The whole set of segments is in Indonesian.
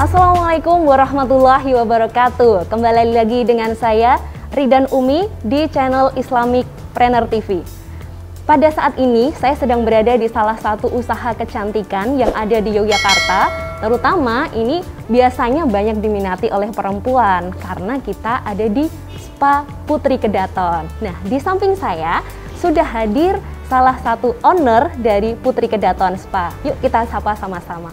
Assalamualaikum warahmatullahi wabarakatuh. Kembali lagi dengan saya Ridan Umi di channel Islamic Planner TV. Pada saat ini saya sedang berada di salah satu usaha kecantikan yang ada di Yogyakarta. Terutama ini biasanya banyak diminati oleh perempuan karena kita ada di Spa Putri Kedaton. Nah, di samping saya sudah hadir salah satu owner dari Putri Kedaton Spa. Yuk kita sapa sama-sama.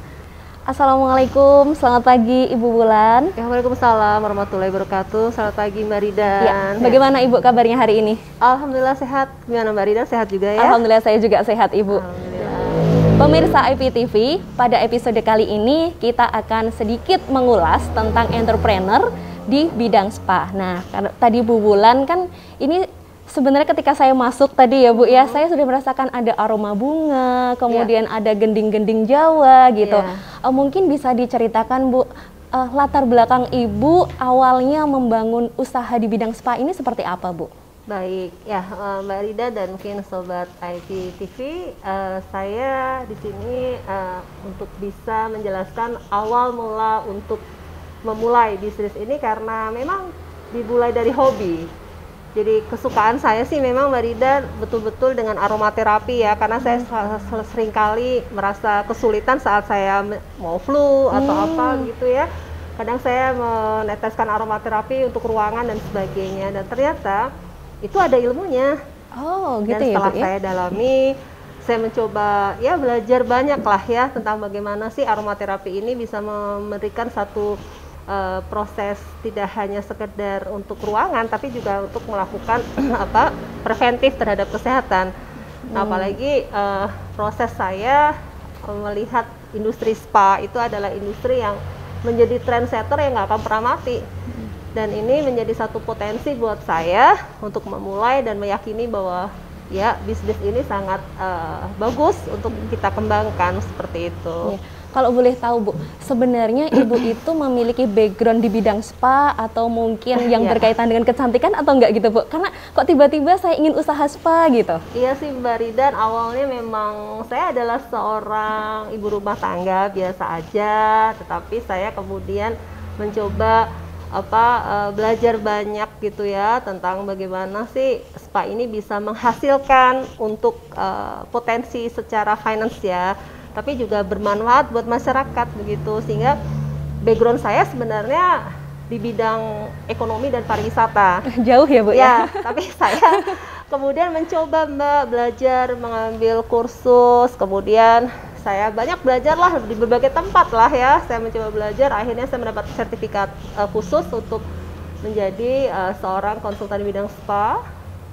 Assalamualaikum, selamat pagi Ibu Bulan. Waalaikumsalam warahmatullahi wabarakatuh. Selamat pagi Mbak Ridan. Ya, bagaimana Ibu kabarnya hari ini? Alhamdulillah sehat. Gimana Mbak Ridan, sehat juga ya? Alhamdulillah saya juga sehat Ibu. Alhamdulillah. Pemirsa IPTV, pada episode kali ini kita akan sedikit mengulas tentang entrepreneur di bidang spa. Nah, tadi Bu Bulan kan ini sebenarnya ketika saya masuk tadi ya Bu ya, saya sudah merasakan ada aroma bunga, kemudian ada gending-gending Jawa gitu. Mungkin bisa diceritakan Bu, latar belakang Ibu awalnya membangun usaha di bidang spa ini seperti apa Bu? Baik, ya Mbak Rida dan mungkin Sobat IPTV, saya di sini untuk bisa menjelaskan awal mula untuk memulai bisnis ini karena memang dimulai dari hobi. Jadi kesukaan saya sih memang Mbak Rida betul-betul dengan aromaterapi ya, karena saya sering kali merasa kesulitan saat saya mau flu atau apa gitu ya. Kadang saya meneteskan aromaterapi untuk ruangan dan sebagainya, dan ternyata itu ada ilmunya. Oh gitu. Dan ya setelah Bu ya? saya dalami, saya mencoba ya belajar banyak lah ya tentang bagaimana sih aromaterapi ini bisa memberikan satu proses tidak hanya sekedar untuk ruangan, tapi juga untuk melakukan preventif terhadap kesehatan. Nah, apalagi proses saya melihat industri spa itu adalah industri yang menjadi trendsetter yang nggak akan pernah mati. Dan ini menjadi satu potensi buat saya untuk memulai dan meyakini bahwa ya bisnis ini sangat bagus untuk kita kembangkan seperti itu. Kalau boleh tahu Bu, sebenarnya Ibu itu memiliki background di bidang spa atau mungkin yang berkaitan dengan kecantikan atau enggak gitu Bu? Karena kok tiba-tiba saya ingin usaha spa gitu? Iya sih Mbak Ridan, awalnya memang saya adalah seorang ibu rumah tangga biasa aja, tetapi saya kemudian mencoba belajar banyak gitu ya tentang bagaimana sih spa ini bisa menghasilkan untuk potensi secara finance ya, tapi juga bermanfaat buat masyarakat begitu. Sehingga background saya sebenarnya di bidang ekonomi dan pariwisata. Jauh ya Bu ya? Tapi saya kemudian mencoba Mbak belajar, mengambil kursus, kemudian saya banyak belajar lah di berbagai tempat lah ya. Saya mencoba belajar, akhirnya saya mendapat sertifikat khusus untuk menjadi seorang konsultan di bidang spa,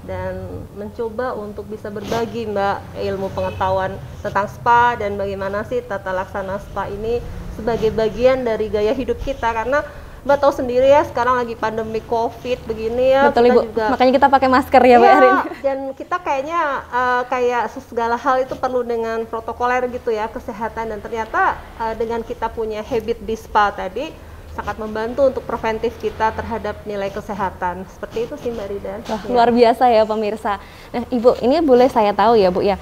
dan mencoba untuk bisa berbagi Mbak ilmu pengetahuan tentang spa dan bagaimana sih tata laksana spa ini sebagai bagian dari gaya hidup kita. Karena Mbak tahu sendiri ya, sekarang lagi pandemi COVID begini ya. Betul Ibu, juga, makanya kita pakai masker ya Mbak Erin. Dan kita kayaknya kayak segala hal itu perlu dengan protokoler gitu ya, kesehatan. Dan ternyata dengan kita punya habit di spa tadi, sangat membantu untuk preventif kita terhadap nilai kesehatan. Seperti itu sih Mbak Ridan. Wah, luar biasa ya pemirsa. Nah Ibu, ini boleh saya tahu ya Bu ya,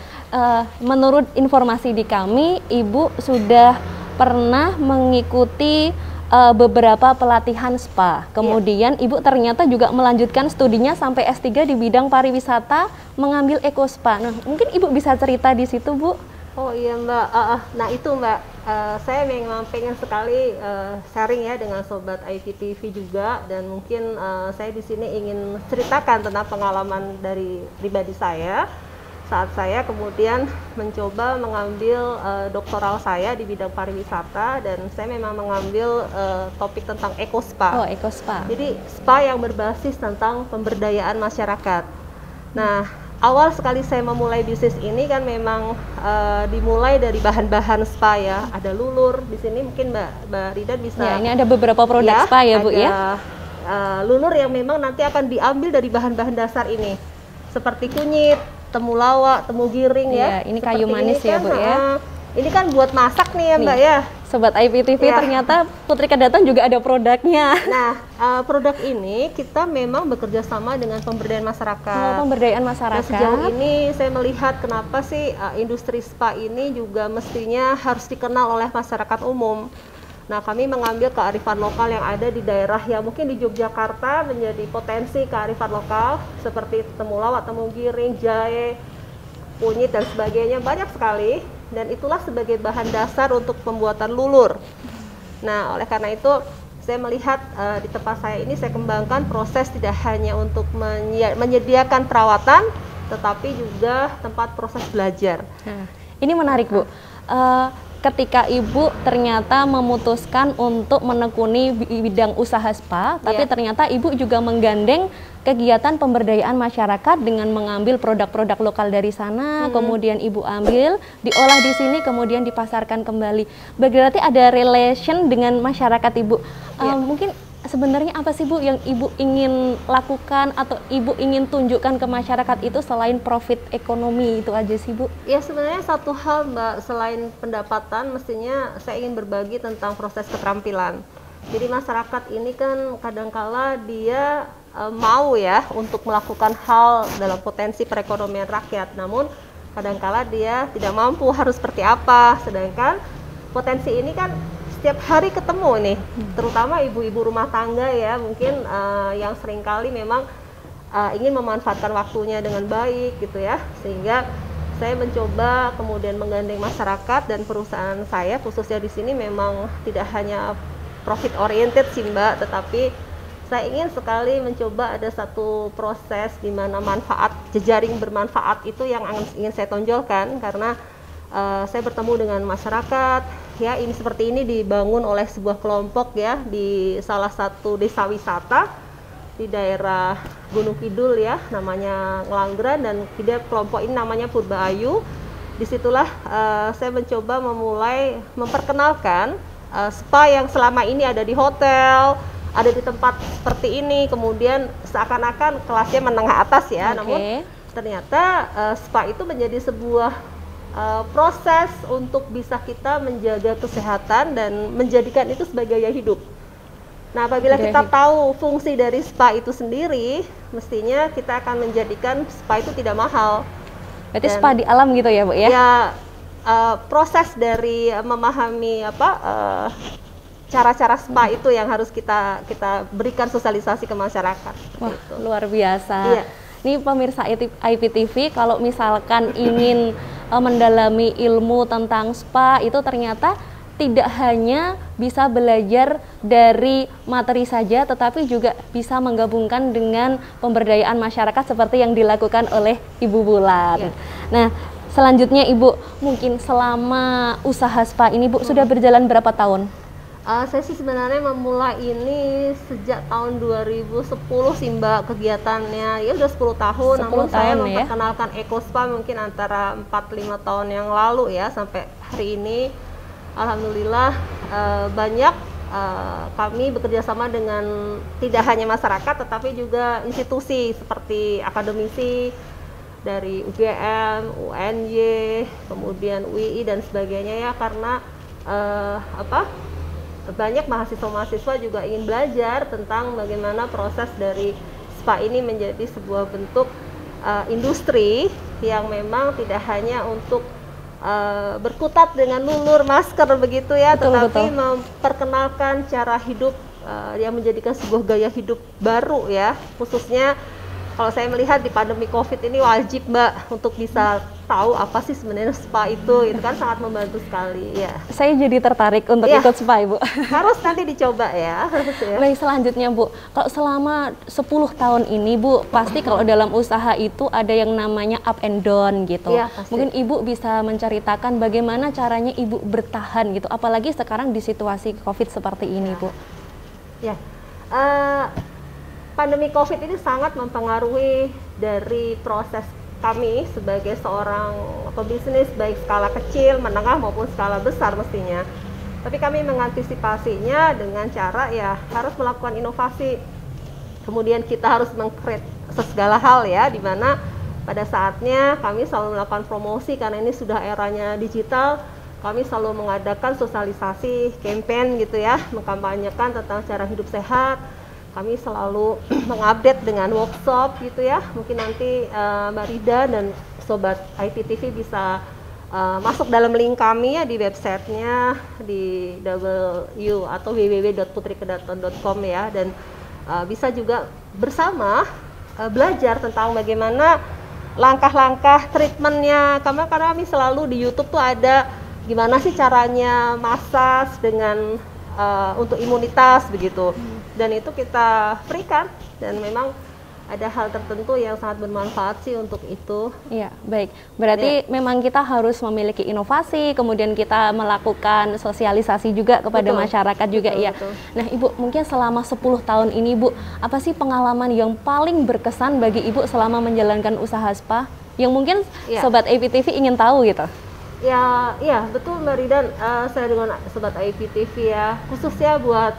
menurut informasi di kami, Ibu sudah pernah mengikuti beberapa pelatihan spa. Kemudian Ibu ternyata juga melanjutkan studinya sampai S3 di bidang pariwisata, mengambil Eco Spa. Nah, mungkin Ibu bisa cerita di situ Bu? Oh iya Mbak, nah itu Mbak, saya memang pengen sekali sharing ya dengan Sobat IPTV juga, dan mungkin saya di sini ingin ceritakan tentang pengalaman dari pribadi saya saat saya kemudian mencoba mengambil doktoral saya di bidang pariwisata, dan saya memang mengambil topik tentang Eco Spa. Oh, Eco Spa. Jadi spa yang berbasis tentang pemberdayaan masyarakat. Nah, awal sekali saya memulai bisnis ini kan memang dimulai dari bahan-bahan spa ya. Ada lulur di sini, mungkin Mbak Rida bisa. Ya, ini ada beberapa produk spa ya Bu ya. Lulur yang memang nanti akan diambil dari bahan-bahan dasar ini, seperti kunyit, temulawak, temu giring ya. Ini kayu manis ya Bu ya. Ini kan buat masak nih ya Mbak ya. Sobat IPTV, ternyata Putri Kedaton juga ada produknya. Nah, produk ini kita memang bekerja sama dengan pemberdayaan masyarakat. Oh, pemberdayaan masyarakat. Nah, sejauh ini saya melihat kenapa sih industri spa ini juga mestinya harus dikenal oleh masyarakat umum. Nah, kami mengambil kearifan lokal yang ada di daerah yang mungkin di Yogyakarta menjadi potensi kearifan lokal seperti temulawak, temu giring, jahe, kunyit dan sebagainya, banyak sekali, dan itulah sebagai bahan dasar untuk pembuatan lulur. Nah, oleh karena itu saya melihat di tempat saya ini saya kembangkan proses tidak hanya untuk menyediakan perawatan, tetapi juga tempat proses belajar. Nah, ini menarik, Bu. Ketika Ibu ternyata memutuskan untuk menekuni bidang usaha spa, tapi ternyata Ibu juga menggandeng kegiatan pemberdayaan masyarakat dengan mengambil produk-produk lokal dari sana, kemudian Ibu ambil, diolah di sini, kemudian dipasarkan kembali. Berarti ada relation dengan masyarakat, Ibu. Mungkin sebenarnya apa sih, Bu, yang Ibu ingin lakukan atau Ibu ingin tunjukkan ke masyarakat itu selain profit ekonomi itu aja sih, Bu? Ya, sebenarnya satu hal, Mbak, selain pendapatan, mestinya saya ingin berbagi tentang proses keterampilan. Jadi masyarakat ini kan kadangkala dia mau ya untuk melakukan hal dalam potensi perekonomian rakyat, namun kadangkala dia tidak mampu harus seperti apa, sedangkan potensi ini kan setiap hari ketemu nih, terutama ibu-ibu rumah tangga ya, mungkin yang seringkali memang ingin memanfaatkan waktunya dengan baik gitu ya, sehingga saya mencoba kemudian menggandeng masyarakat dan perusahaan saya khususnya di sini memang tidak hanya profit oriented sih, Mbak, tetapi saya ingin sekali mencoba ada satu proses di mana manfaat, jejaring bermanfaat itu yang ingin saya tonjolkan, karena saya bertemu dengan masyarakat ya, ini seperti ini dibangun oleh sebuah kelompok ya di salah satu desa wisata di daerah Gunung Kidul ya, namanya Ngelanggeran, dan dia kelompok ini namanya Purba Ayu. Disitulah saya mencoba memulai memperkenalkan spa yang selama ini ada di hotel, ada di tempat seperti ini, kemudian seakan-akan kelasnya menengah atas ya, namun ternyata spa itu menjadi sebuah proses untuk bisa kita menjaga kesehatan dan menjadikan itu sebagai gaya hidup. Nah, apabila kita tahu fungsi dari spa itu sendiri, mestinya kita akan menjadikan spa itu tidak mahal. Berarti spa di alam gitu ya, Bu ya? Ya, proses dari memahami cara-cara spa itu yang harus kita berikan sosialisasi ke masyarakat. Wah, luar biasa. Iya. Ini pemirsa IPTV, kalau misalkan ingin mendalami ilmu tentang spa itu ternyata tidak hanya bisa belajar dari materi saja, tetapi juga bisa menggabungkan dengan pemberdayaan masyarakat seperti yang dilakukan oleh Ibu Bulan. Nah, selanjutnya Ibu, mungkin selama usaha spa ini Bu sudah berjalan berapa tahun? Saya sih sebenarnya memulai ini sejak tahun 2010 sih, Mbak, kegiatannya. Ya udah 10 tahun, namun saya memperkenalkan Eco Spa mungkin antara 4-5 tahun yang lalu ya, sampai hari ini. Alhamdulillah banyak kami bekerja sama dengan tidak hanya masyarakat tetapi juga institusi seperti akademisi dari UGM, UNY, kemudian UI dan sebagainya ya, karena banyak mahasiswa-mahasiswa juga ingin belajar tentang bagaimana proses dari spa ini menjadi sebuah bentuk industri yang memang tidak hanya untuk berkutat dengan lulur masker begitu ya, tetapi memperkenalkan cara hidup yang menjadikan sebuah gaya hidup baru ya, khususnya kalau saya melihat di pandemi COVID ini wajib, Mbak, untuk bisa tahu apa sih sebenarnya spa itu kan sangat membantu sekali ya. Saya jadi tertarik untuk ikut spa, Ibu. Harus nanti dicoba ya. Baik, selanjutnya Bu, kalau selama 10 tahun ini Bu, pasti kalau dalam usaha itu ada yang namanya up and down gitu. Ya, mungkin Ibu bisa menceritakan bagaimana caranya Ibu bertahan gitu, apalagi sekarang di situasi COVID seperti ini, Bu. Ya, pandemi COVID ini sangat mempengaruhi dari proses kami sebagai seorang pebisnis, baik skala kecil, menengah maupun skala besar mestinya. Tapi kami mengantisipasinya dengan cara ya harus melakukan inovasi. Kemudian kita harus meng-create segala hal ya, di mana pada saatnya kami selalu melakukan promosi karena ini sudah eranya digital. Kami selalu mengadakan sosialisasi, campaign gitu ya, mengkampanyekan tentang cara hidup sehat. Kami selalu mengupdate dengan workshop gitu ya. Mungkin nanti Mbak Rida dan Sobat IPTV bisa masuk dalam link kami ya di websitenya di www.putrikedaton.com ya, dan bisa juga bersama belajar tentang bagaimana langkah-langkah treatmentnya, karena kami selalu di YouTube tuh ada gimana sih caranya massage dengan untuk imunitas begitu, dan itu kita berikan, dan memang ada hal tertentu yang sangat bermanfaat sih untuk itu. Iya, baik. Berarti memang kita harus memiliki inovasi, kemudian kita melakukan sosialisasi juga kepada masyarakat juga ya. Betul. Nah, Ibu, mungkin selama 10 tahun ini, Bu, apa sih pengalaman yang paling berkesan bagi Ibu selama menjalankan usaha spa? Yang mungkin Sobat IPTV ingin tahu gitu. Ya, iya betul Mbak Ridan. Saya dengan Sobat IPTV ya, khususnya buat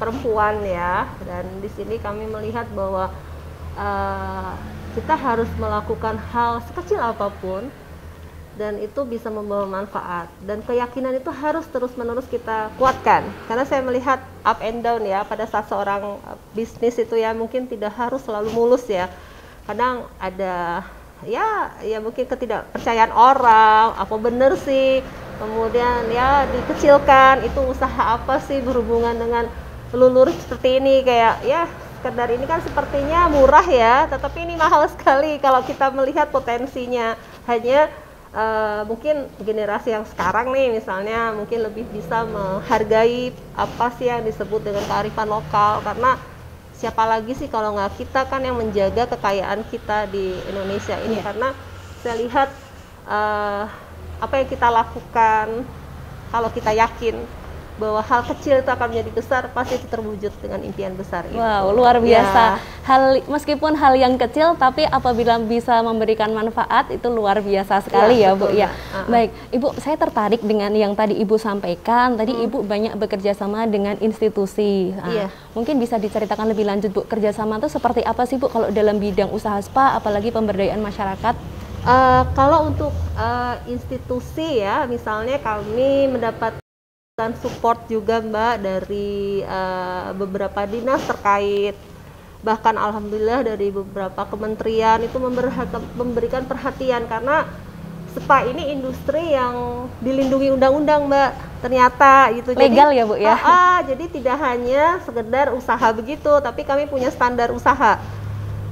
perempuan ya, dan di sini kami melihat bahwa kita harus melakukan hal sekecil apapun dan itu bisa membawa manfaat, dan keyakinan itu harus terus-menerus kita kuatkan, karena saya melihat up and down ya pada saat seorang bisnis itu ya, mungkin tidak harus selalu mulus ya, kadang ada ya mungkin ketidakpercayaan orang, apa bener sih, kemudian ya dikecilkan, itu usaha apa sih berhubungan dengan lulur seperti ini, kayak ya sekedar ini kan sepertinya murah ya, tetapi ini mahal sekali kalau kita melihat potensinya. Hanya mungkin generasi yang sekarang nih misalnya mungkin lebih bisa menghargai apa sih yang disebut dengan kearifan lokal, karena siapa lagi sih kalau nggak kita kan yang menjaga kekayaan kita di Indonesia ini. Karena saya lihat apa yang kita lakukan, kalau kita yakin bahwa hal kecil itu akan menjadi besar, pasti itu terwujud dengan impian besar itu. Wow, luar biasa. Meskipun hal yang kecil, tapi apabila bisa memberikan manfaat, itu luar biasa sekali ya, Bu. Ya. Baik, Ibu, saya tertarik dengan yang tadi Ibu sampaikan. Tadi Ibu banyak bekerja sama dengan institusi. Mungkin bisa diceritakan lebih lanjut, Bu, kerjasama itu seperti apa sih, Bu, kalau dalam bidang usaha spa, apalagi pemberdayaan masyarakat? Kalau untuk institusi ya, misalnya kami mendapat support juga Mbak dari beberapa dinas terkait, bahkan alhamdulillah dari beberapa kementerian itu memberikan perhatian, karena spa ini industri yang dilindungi undang-undang Mbak, ternyata gitu. Legal ya Bu ya? Jadi tidak hanya sekedar usaha begitu, tapi kami punya standar usaha,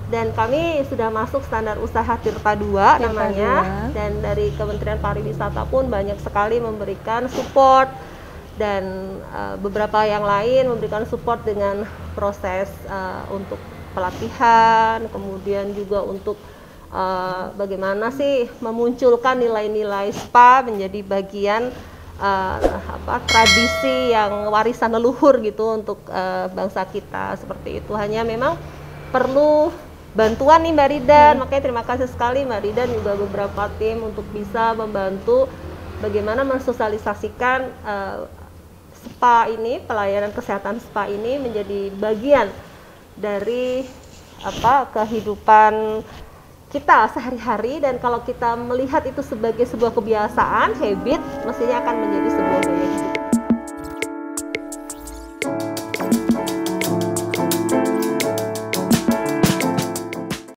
dan kami sudah masuk standar usaha Tirta 2 namanya, dan dari Kementerian Pariwisata pun banyak sekali memberikan support, dan beberapa yang lain memberikan support dengan proses untuk pelatihan, kemudian juga untuk bagaimana sih memunculkan nilai-nilai spa menjadi bagian tradisi yang warisan leluhur gitu untuk bangsa kita, seperti itu. Hanya memang perlu bantuan nih Mbak Ridan, makanya terima kasih sekali Mbak Ridan juga beberapa tim untuk bisa membantu bagaimana mensosialisasikan spa ini, pelayanan kesehatan spa ini menjadi bagian dari kehidupan kita sehari-hari, dan kalau kita melihat itu sebagai sebuah kebiasaan, habit, mestinya akan menjadi sebuah gaya hidup.